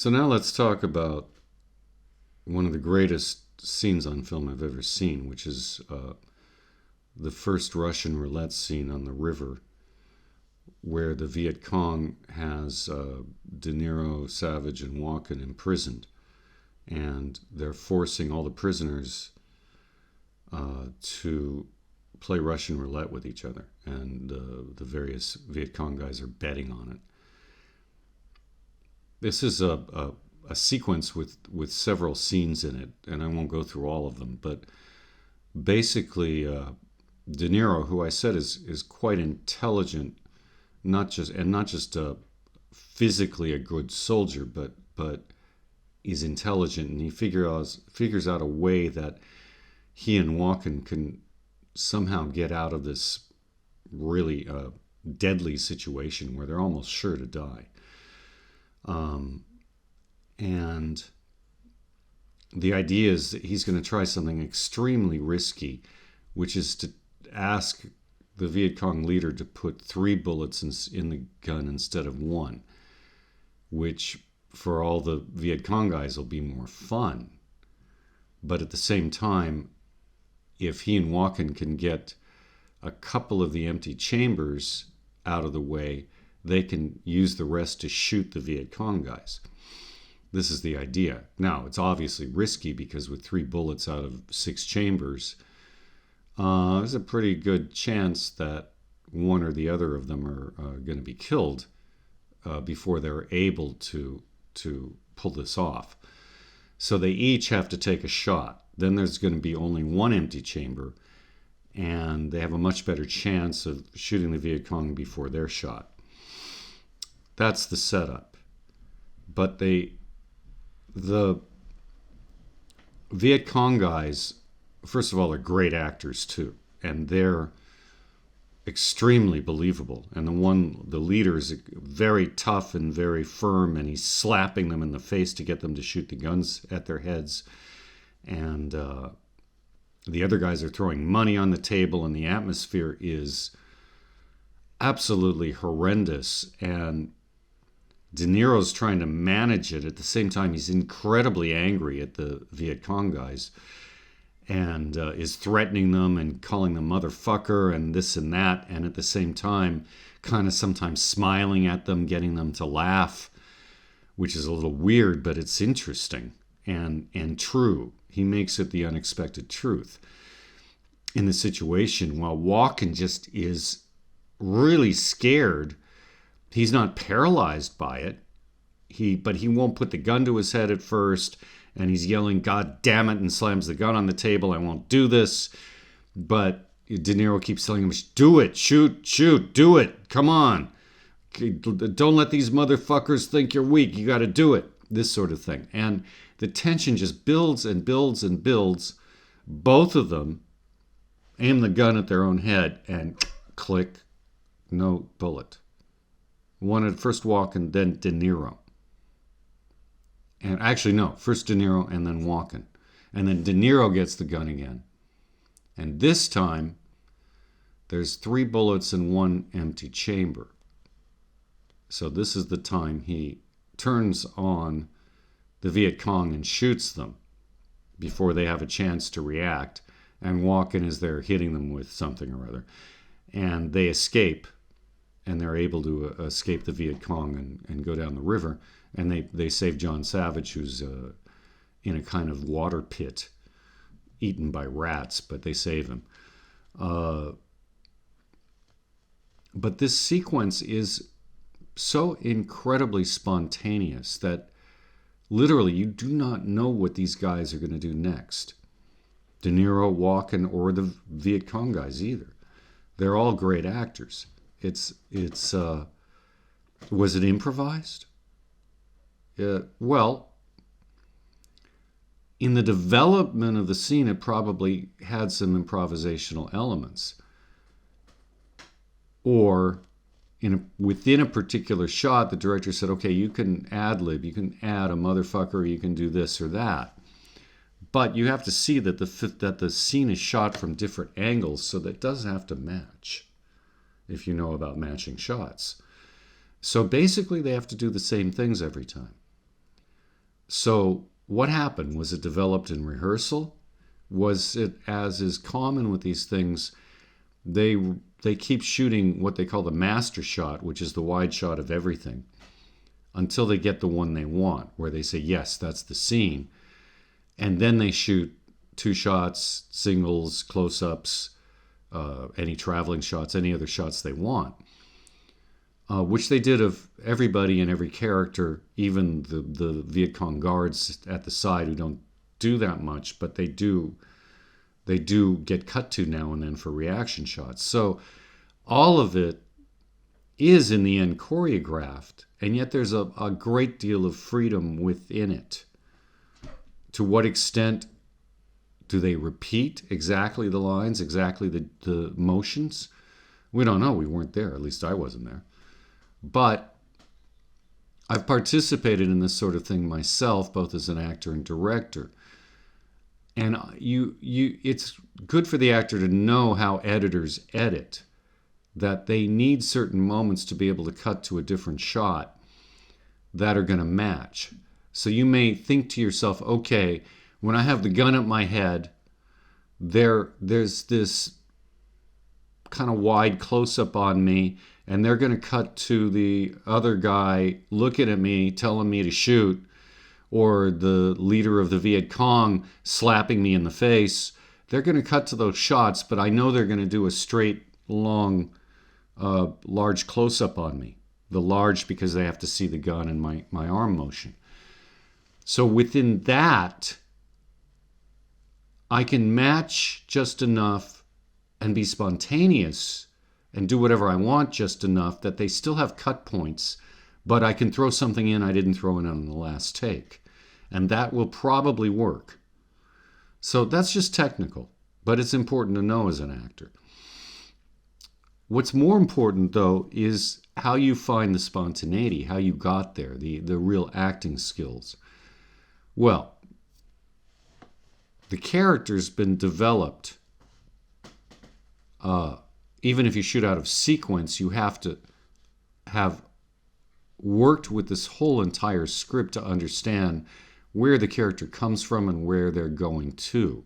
So now let's talk about one of the greatest scenes on film I've ever seen, which is the first Russian roulette scene on the river, where the Viet Cong has De Niro, Savage, and Walken imprisoned, and they're forcing all the prisoners to play Russian roulette with each other, and the various Viet Cong guys are betting on it. This is a sequence with several scenes in it, and I won't go through all of them, but basically De Niro, who I said is quite intelligent, not just physically a good soldier, but is intelligent, and he figures out a way that he and Walken can somehow get out of this really deadly situation where they're almost sure to die. And the idea is that he's going to try something extremely risky, which is to ask the Viet Cong leader to put 3 bullets in the gun instead of 1, which for all the Viet Cong guys will be more fun. But at the same time, if he and Walken can get a couple of the empty chambers out of the way, they can use the rest to shoot the Viet Cong guys. This is the idea. Now, it's obviously risky because with 3 bullets out of 6 chambers, there's a pretty good chance that one or the other of them are going to be killed before they're able to pull this off. So they each have to take a shot. Then there's going to be only 1 empty chamber, and they have a much better chance of shooting the Viet Cong before they're shot. That's the setup. But the Viet Cong guys, first of all, are great actors too, and they're extremely believable. And the leader is very tough and very firm, and he's slapping them in the face to get them to shoot the guns at their heads. And the other guys are throwing money on the table, and the atmosphere is absolutely horrendous. And De Niro's trying to manage it. At the same time, he's incredibly angry at the Viet Cong guys, and is threatening them and calling them motherfucker and this and that, and at the same time kind of sometimes smiling at them, getting them to laugh, which is a little weird, but it's interesting and true. He makes it the unexpected truth in the situation, while Walken just is really scared. He's not paralyzed by it, but he won't put the gun to his head at first, and he's yelling, "God damn it," and slams the gun on the table. "I won't do this." But De Niro keeps telling him, "Do it, shoot, do it, come on. Don't let these motherfuckers think you're weak. You got to do it." This sort of thing. And the tension just builds and builds and builds. Both of them aim the gun at their own head, and click, no bullet. One at first Walken, then De Niro. And actually, no, first De Niro and then Walken. And then De Niro gets the gun again. And this time, there's 3 bullets in 1 empty chamber. So this is the time he turns on the Viet Cong and shoots them before they have a chance to react. And Walken is there hitting them with something or other. And they escape, and they're able to escape the Viet Cong and go down the river. And they save John Savage, who's in a kind of water pit, eaten by rats, but they save him. But this sequence is so incredibly spontaneous that literally you do not know what these guys are going to do next. De Niro, Walken, or the Viet Cong guys either. They're all great actors. Was it improvised? Well, in the development of the scene, it probably had some improvisational elements. Or within a particular shot, the director said, okay, you can ad-lib, you can add a motherfucker, you can do this or that. But you have to see that the scene is shot from different angles, so that it does have to match, if you know about matching shots. So basically, they have to do the same things every time. So what happened? Was it developed in rehearsal? Was it, as is common with these things, they they keep shooting what they call the master shot, which is the wide shot of everything, until they get the one they want, where they say, yes, that's the scene. And then they shoot two shots, singles, close-ups, any traveling shots, any other shots they want. Which they did of everybody and every character, even the Viet Cong guards at the side who don't do that much, but they do get cut to now and then for reaction shots. So all of it is in the end choreographed, and yet there's a great deal of freedom within it. To what extent do they repeat exactly the lines, exactly the motions? We don't know. We weren't there. At least I wasn't there. But I've participated in this sort of thing myself, both as an actor and director. And it's good for the actor to know how editors edit, that they need certain moments to be able to cut to a different shot that are going to match. So you may think to yourself, okay, when I have the gun at my head, there's this kind of wide close-up on me, and they're going to cut to the other guy looking at me, telling me to shoot, or the leader of the Viet Cong slapping me in the face. They're going to cut to those shots, but I know they're going to do a straight, long, large close-up on me. The large because they have to see the gun and my arm motion. So within that, I can match just enough and be spontaneous and do whatever I want just enough that they still have cut points, but I can throw something in I didn't throw in on the last take. And that will probably work. So that's just technical, but it's important to know as an actor. What's more important, though, is how you find the spontaneity, how you got there, the real acting skills. Well, the character's been developed. Even if you shoot out of sequence, you have to have worked with this whole entire script to understand where the character comes from and where they're going to.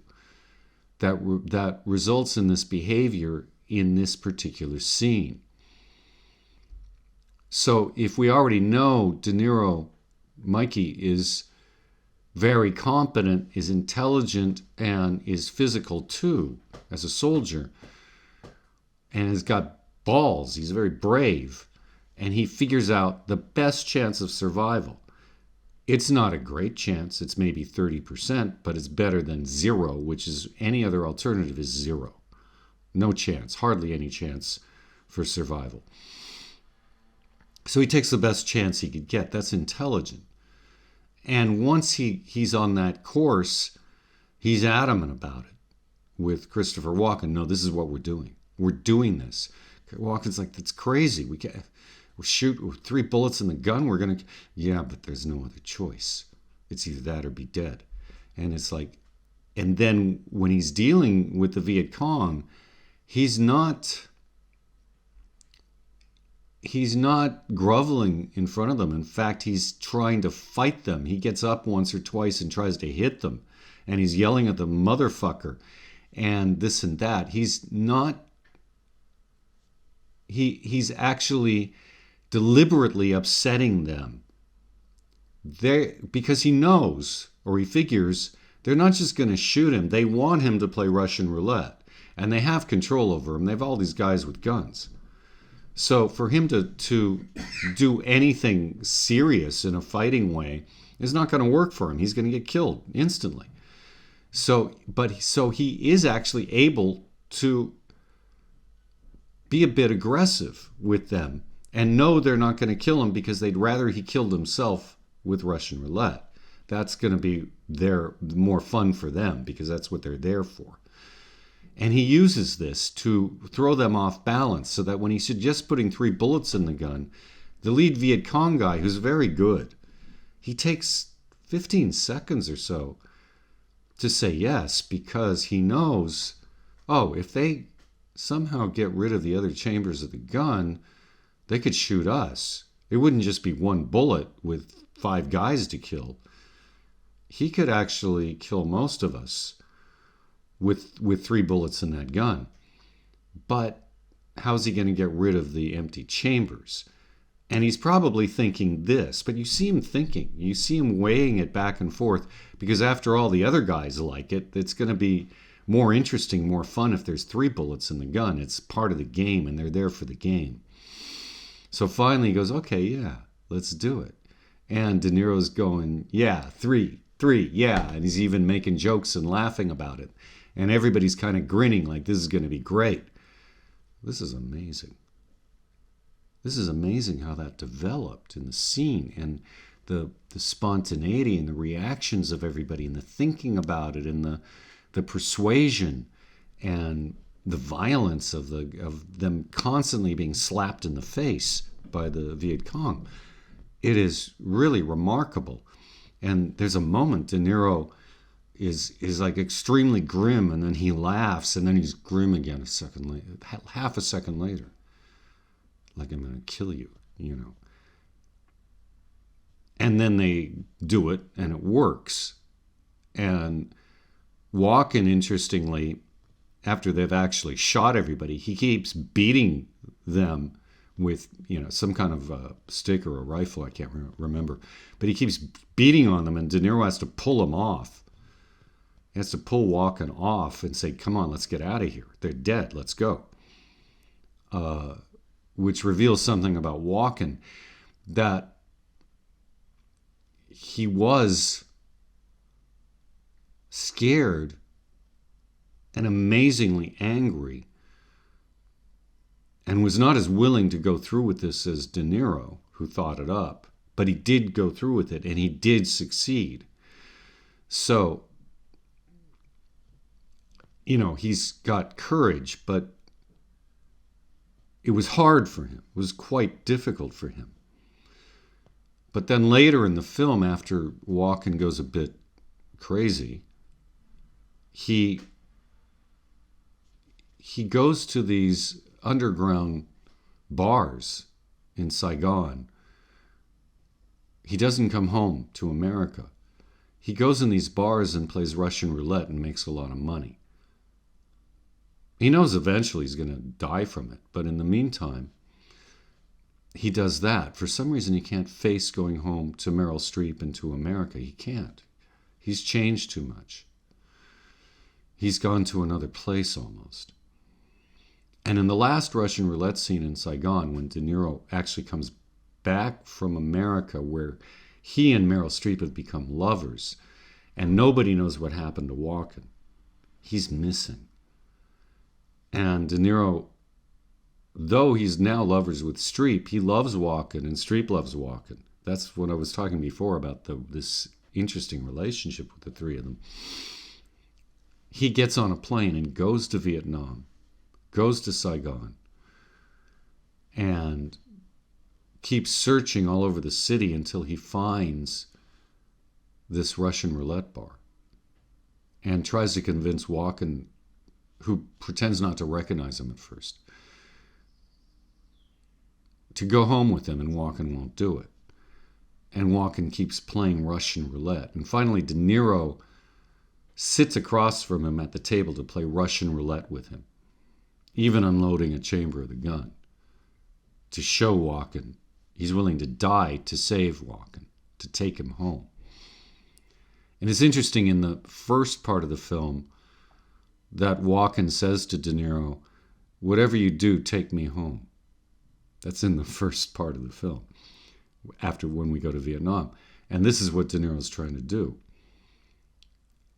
That results in this behavior in this particular scene. So if we already know De Niro, Mikey, is very competent, is intelligent, and is physical too, as a soldier, and has got balls, he's very brave, and he figures out the best chance of survival. It's not a great chance, it's maybe 30%, but it's better than zero, which is any other alternative is zero. No chance, hardly any chance for survival. So he takes the best chance he could get. That's intelligent. And once he's on that course, he's adamant about it with Christopher Walken. No, this is what we're doing. We're doing this. Walken's like, that's crazy. We'll shoot with 3 bullets in the gun. We're going to... Yeah, but there's no other choice. It's either that or be dead. And it's like... And then when he's dealing with the Viet Cong, he's not groveling in front of them. In fact, he's trying to fight them. He gets up once or twice and tries to hit them. And he's yelling at the motherfucker and this and that. He's not... He's actually deliberately upsetting them. Because he knows, or he figures, they're not just going to shoot him. They want him to play Russian roulette. And they have control over him. They have all these guys with guns. So for him to do anything serious in a fighting way is not going to work for him. He's going to get killed instantly. So he is actually able to be a bit aggressive with them and know they're not going to kill him because they'd rather he killed himself with Russian roulette. That's going to be more fun for them because that's what they're there for. And he uses this to throw them off balance so that when he suggests putting 3 bullets in the gun, the lead Viet Cong guy, who's very good, he takes 15 seconds or so to say yes because he knows, oh, if they somehow get rid of the other chambers of the gun, they could shoot us. It wouldn't just be 1 bullet with 5 guys to kill. he could actually kill most of us with 3 bullets in that gun. But how's he going to get rid of the empty chambers? And he's probably thinking this, but you see him thinking. You see him weighing it back and forth, because after all, the other guys like it. It's going to be more interesting, more fun if there's 3 bullets in the gun. It's part of the game, and they're there for the game. So finally he goes, okay, yeah, let's do it. And De Niro's going, yeah, 3, yeah. And he's even making jokes and laughing about it. And everybody's kind of grinning like this is going to be great. This is amazing. This is amazing how that developed in the scene, and the spontaneity and the reactions of everybody, and the thinking about it, and the persuasion and the violence of them constantly being slapped in the face by the Viet Cong. It is really remarkable. And there's a moment De Niro is like extremely grim, and then he laughs, and then he's grim again a second later, half a second later. Like, I'm going to kill you, you know. And then they do it, and it works. And Walken, interestingly, after they've actually shot everybody, he keeps beating them with, you know, some kind of a stick or a rifle, I can't remember. But he keeps beating on them, and De Niro has to pull him off. He has to pull Walken off and say, come on, let's get out of here. They're dead, let's go. Which reveals something about Walken, that he was scared and amazingly angry, and was not as willing to go through with this as De Niro, who thought it up. But he did go through with it, and he did succeed. So, you know, he's got courage, but it was hard for him. It was quite difficult for him. But then later in the film, after Walken goes a bit crazy, he goes to these underground bars in Saigon. He doesn't come home to America. He goes in these bars and plays Russian roulette and makes a lot of money. He knows eventually he's going to die from it, but in the meantime, he does that. For some reason, he can't face going home to Meryl Streep and to America. He can't. He's changed too much. He's gone to another place almost. And in the last Russian roulette scene in Saigon, when De Niro actually comes back from America, where he and Meryl Streep have become lovers, and nobody knows what happened to Walken, he's missing. And De Niro, though he's now lovers with Streep, he loves Walken, and Streep loves Walken. That's what I was talking before about this interesting relationship with the three of them. He gets on a plane and goes to Vietnam, goes to Saigon, and keeps searching all over the city until he finds this Russian roulette bar, and tries to convince Walken, who pretends not to recognize him at first, to go home with him, and Walken won't do it. And Walken keeps playing Russian roulette. And finally, De Niro sits across from him at the table to play Russian roulette with him, even unloading a chamber of the gun, to show Walken he's willing to die to save Walken, to take him home. And it's interesting, in the first part of the film, that Walken says to De Niro, whatever you do, take me home. That's in the first part of the film, after when we go to Vietnam. And this is what De Niro's trying to do.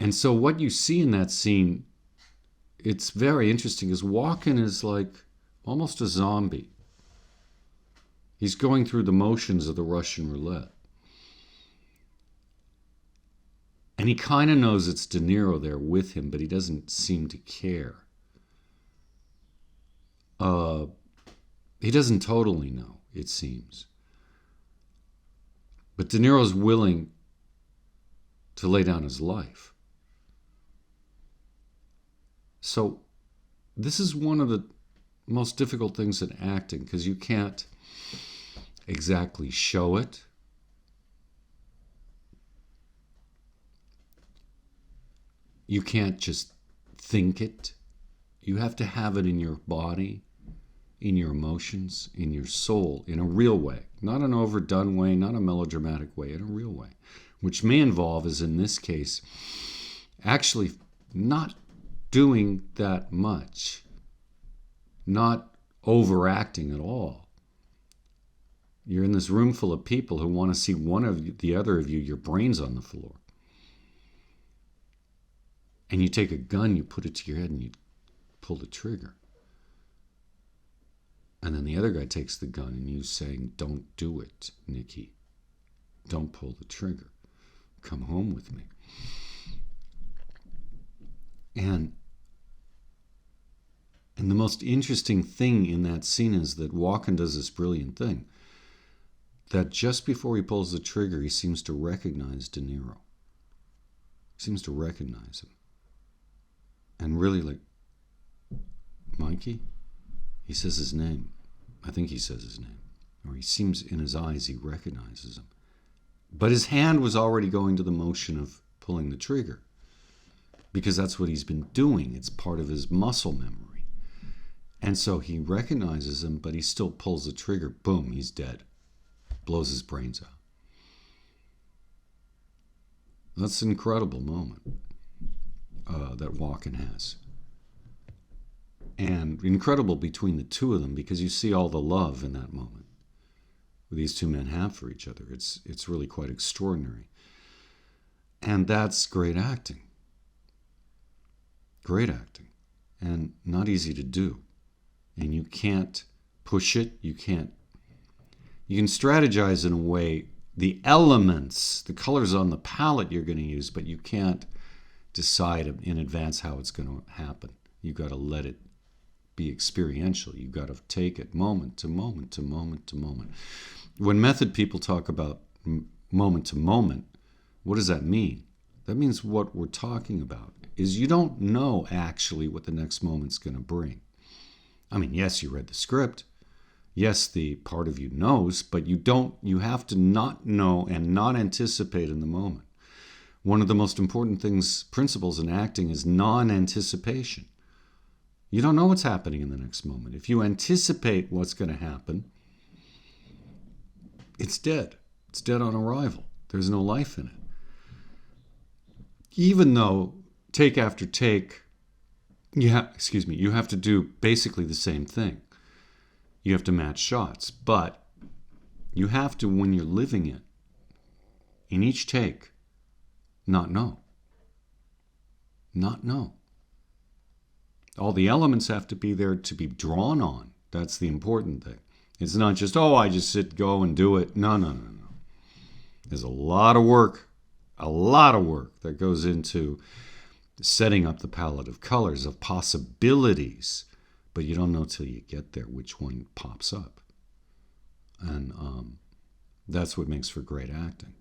And so what you see in that scene, it's very interesting, is Walken is like almost a zombie. He's going through the motions of the Russian roulette. And he kind of knows it's De Niro there with him, but he doesn't seem to care. He doesn't totally know, it seems. But De Niro's willing to lay down his life. So this is one of the most difficult things in acting, because you can't exactly show it. You can't just think it. You have to have it in your body, in your emotions, in your soul, in a real way. Not an overdone way, not a melodramatic way, in a real way. Which may involve, as in this case, actually not doing that much. Not overacting at all. You're in this room full of people who want to see one of you, the other of you, your brains on the floor. And you take a gun, you put it to your head, and you pull the trigger. And then the other guy takes the gun, and you saying, "Don't do it, Nikki. Don't pull the trigger. Come home with me." And the most interesting thing in that scene is that Walken does this brilliant thing. That just before he pulls the trigger, he seems to recognize De Niro. He seems to recognize him. And really like, "Mikey?" He says his name. I think he says his name. Or he seems, in his eyes, he recognizes him. But his hand was already going to the motion of pulling the trigger. Because that's what he's been doing. It's part of his muscle memory. And so he recognizes him, but he still pulls the trigger. Boom, he's dead. Blows his brains out. That's an incredible moment that Walken has. And incredible between the two of them, because you see all the love in that moment these two men have for each other. It's really quite extraordinary. And that's great acting. Great acting. And not easy to do. And you can't push it. You can strategize in a way, the elements, the colors on the palette you're going to use, but you can't decide in advance how it's going to happen. You've got to let it be experiential. You've got to take it moment to moment to moment to moment. When method people talk about moment to moment, what does that mean? That means what we're talking about is you don't know actually what the next moment's going to bring. I mean, yes, you read the script. Yes, the part of you knows, but you have to not know and not anticipate in the moment. One of the most important principles in acting is non-anticipation. You don't know what's happening in the next moment. If you anticipate what's going to happen, it's dead. It's dead on arrival. There's no life in it. Even though take after take, you have to do basically the same thing. You have to match shots, but you have to, when you're living it, in each take, not know. Not know. All the elements have to be there to be drawn on. That's the important thing. It's not just, I just go and do it. No. There's a lot of work that goes into setting up the palette of colors, of possibilities, but you don't know till you get there which one pops up. And that's what makes for great acting.